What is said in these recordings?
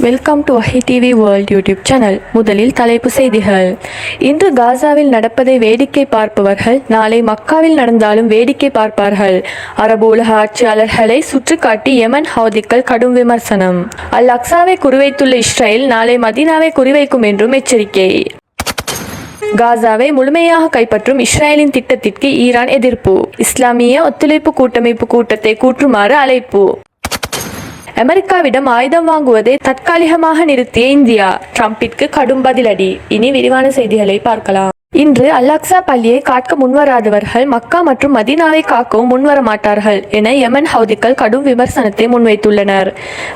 Welcome to Vahi TV world YouTube channel. முதலில் தலைப்பு செய்திகள். இன்று காசாவில் நடப்பதை வேடிக்கை பார்ப்பவர்கள் நாளை மக்காவில் நடந்தாலும் வேடிக்கை பார்ப்பார்கள். அரபு உலக ஆட்சியாளர்களை சுற்றுக்காட்டி யமன் ஹவுதிகள் கடும் விமர்சனம். அல் அக்ஸாவை குறிவைத்துள்ள இஸ்ரேல் நாளை மதீனாவை குறிவைக்கும் என்றும் எச்சரிக்கை. காசாவை முழுமையாக கைப்பற்றும் இஸ்ரேலின் திட்டத்திற்கு ஈரான் எதிர்ப்பு. இஸ்லாமிய ஒத்துழைப்பு கூட்டமைப்பு கூட்டத்தை கூட்டுமாறு அழைப்பு. அமெரிக்காவிடம் ஆயுதம் வாங்குவதை தற்காலிகமாக நிறுத்திய இந்தியா, ட்ரம்பிற்கு கடும் பதிலடி. இனி விரிவான செய்திகளை பார்க்கலாம். இன்று அல் அக்ஸா பள்ளியை காக்க முன்வராதவர்கள் மக்கா மற்றும் மதீனாவை காக்கவும் முன்வர மாட்டார்கள் என யமன் ஹவுதிகள் கடும் விமர்சனத்தை முன்வைத்துள்ளனர்.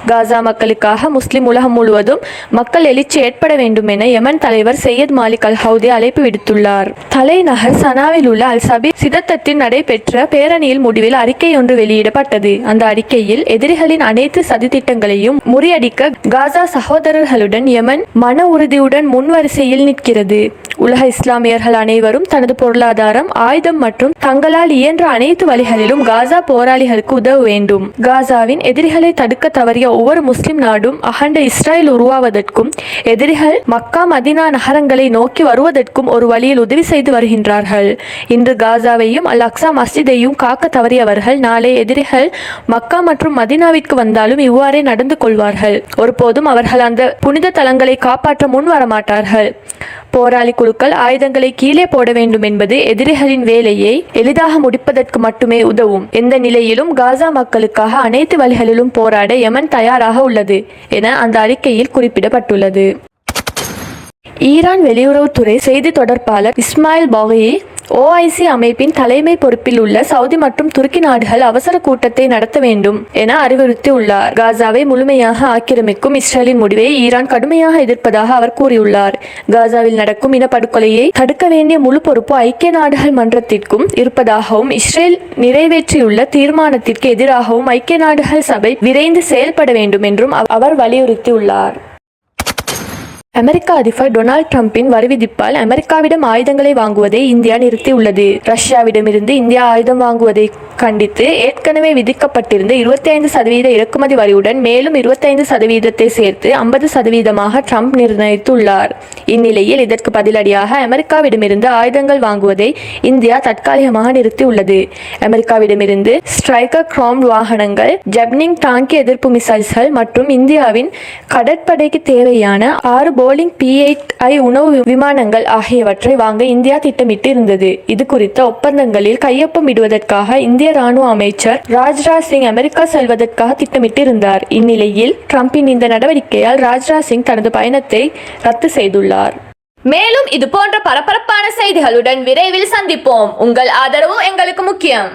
காசா மக்களுக்காக முஸ்லிம் உலகம் முழுவதும் மக்கள் எழுச்சி ஏற்பட வேண்டும் என யமன் தலைவர் சையத் மாலிக் அல் ஹவுதி அழைப்பு விடுத்துள்ளார். தலைநகர் சனாவில் உள்ள அல் சபி சிதத்தத்தில் நடைபெற்ற பேரணியில் முடிவில் அறிக்கை ஒன்று வெளியிடப்பட்டது. அந்த அறிக்கையில் எதிரிகளின் அனைத்து சதித்திட்டங்களையும் முறியடிக்க காசா சகோதரர்களுடன் யமன் மன உறுதியுடன் முன்வரிசையில் நிற்கிறது. உலக இஸ்லாமியர்கள் அனைவரும் தனது பொருளாதாரம், ஆயுதம் மற்றும் தங்களால் இயன்ற அனைத்து வழிகளிலும் காசா போராளிகளுக்கு உதவ வேண்டும். காசாவின் எதிரிகளை தடுக்க தவறிய ஒவ்வொரு முஸ்லிம் நாடும் அகண்ட இஸ்ரேல் உருவாவதற்கும் எதிரிகள் மக்கா மதீனா நகரங்களை நோக்கி வருவதற்கும் ஒரு வழியில் உதவி செய்து வருகின்றார்கள். இன்று காசாவையும் அல் அக்ஸா மஸ்ஜிதையும் காக்க தவறியவர்கள் நாளை எதிரிகள் மக்கா மற்றும் மதீனாவிற்கு வந்தாலும் இவ்வாறே நடந்து கொள்வார்கள். ஒருபோதும் அவர்கள் அந்த புனித தலங்களை காப்பாற்ற முன் வரமாட்டார்கள். போராளி குழுக்கள் ஆயுதங்களை கீழே போட வேண்டும் என்பது எதிரிகளின் வேலையை எளிதாக முடிப்பதற்கு மட்டுமே உதவும். எந்த நிலையிலும் காசா மக்களுக்காக அனைத்து வழிகளிலும் போராட யமன் தயாராக உள்ளது என அந்த அறிக்கையில் குறிப்பிடப்பட்டுள்ளது. ஈரான் வெளியுறவுத்துறை செய்தி தொடர்பாளர் இஸ்மாயில் பாகி OIC அமைப்பின் தலைமை பொறுப்பில் உள்ள சவுதி மற்றும் துருக்கி நாடுகள் அவசர கூட்டத்தை நடத்த வேண்டும் என அறிவுறுத்தியுள்ளார். காசாவை முழுமையாக ஆக்கிரமிக்கும் இஸ்ரேலின் முடிவை ஈரான் கடுமையாக எதிர்ப்பதாக அவர் கூறியுள்ளார். காசாவில் நடக்கும் இனப்படுகொலையை தடுக்க வேண்டிய முழு பொறுப்பு ஐக்கிய நாடுகள் மன்றத்திற்கும் இருப்பதாகவும் இஸ்ரேல் நிறைவேற்றியுள்ள தீர்மானத்திற்கு எதிராகவும் ஐக்கிய நாடுகள் சபை விரைந்து செயல்பட வேண்டும் என்றும் அவர் வலியுறுத்தியுள்ளார். அமெரிக்க அதிபர் டொனால்ட் ட்ரம்பின் வரிவிதிப்பால் அமெரிக்காவிடம் ஆயுதங்களை வாங்குவதை இந்தியா நிறுத்தியுள்ளது. ரஷ்யாவிடமிருந்து இந்தியா ஆயுதம் வாங்குவதை கண்டித்து ஏற்கனவே விதிக்கப்பட்டிருந்த 25% இறக்குமதி வரியுடன் மேலும் 25% சேர்த்து 50% ட்ரம்ப் நிர்ணயித்துள்ளார். இந்நிலையில் இதற்கு பதிலடியாக அமெரிக்காவிடமிருந்து ஆயுதங்கள் வாங்குவதை இந்தியா தற்காலிகமாக நிறுத்தியுள்ளது. அமெரிக்காவிடமிருந்து ஸ்ட்ரைக்கர் கிரவுண்ட் வாகனங்கள், ஜெப்னிங் டாங்கி எதிர்ப்பு மிசைல்கள் மற்றும் இந்தியாவின் கடற்படைக்கு தேவையான 6 போலிங் P-8I உணவு விமானங்கள் ஆகியவற்றை வாங்க இந்தியா திட்டமிட்டு இருந்தது. இது குறித்த ஒப்பந்தங்களில் கையொப்பமிடுவதற்காக இந்திய ராணுவ அமைச்சர் ராஜ்நாத் சிங் அமெரிக்கா செல்வதற்காக திட்டமிட்டிருந்தார். இந்நிலையில் ட்ரம்பின் இந்த நடவடிக்கையால் ராஜ்நாத் சிங் தனது பயணத்தை ரத்து செய்துள்ளார். மேலும் இது போன்ற பரபரப்பான செய்திகளுடன் விரைவில் சந்திப்போம். உங்கள் ஆதரவு எங்களுக்கு முக்கியம்.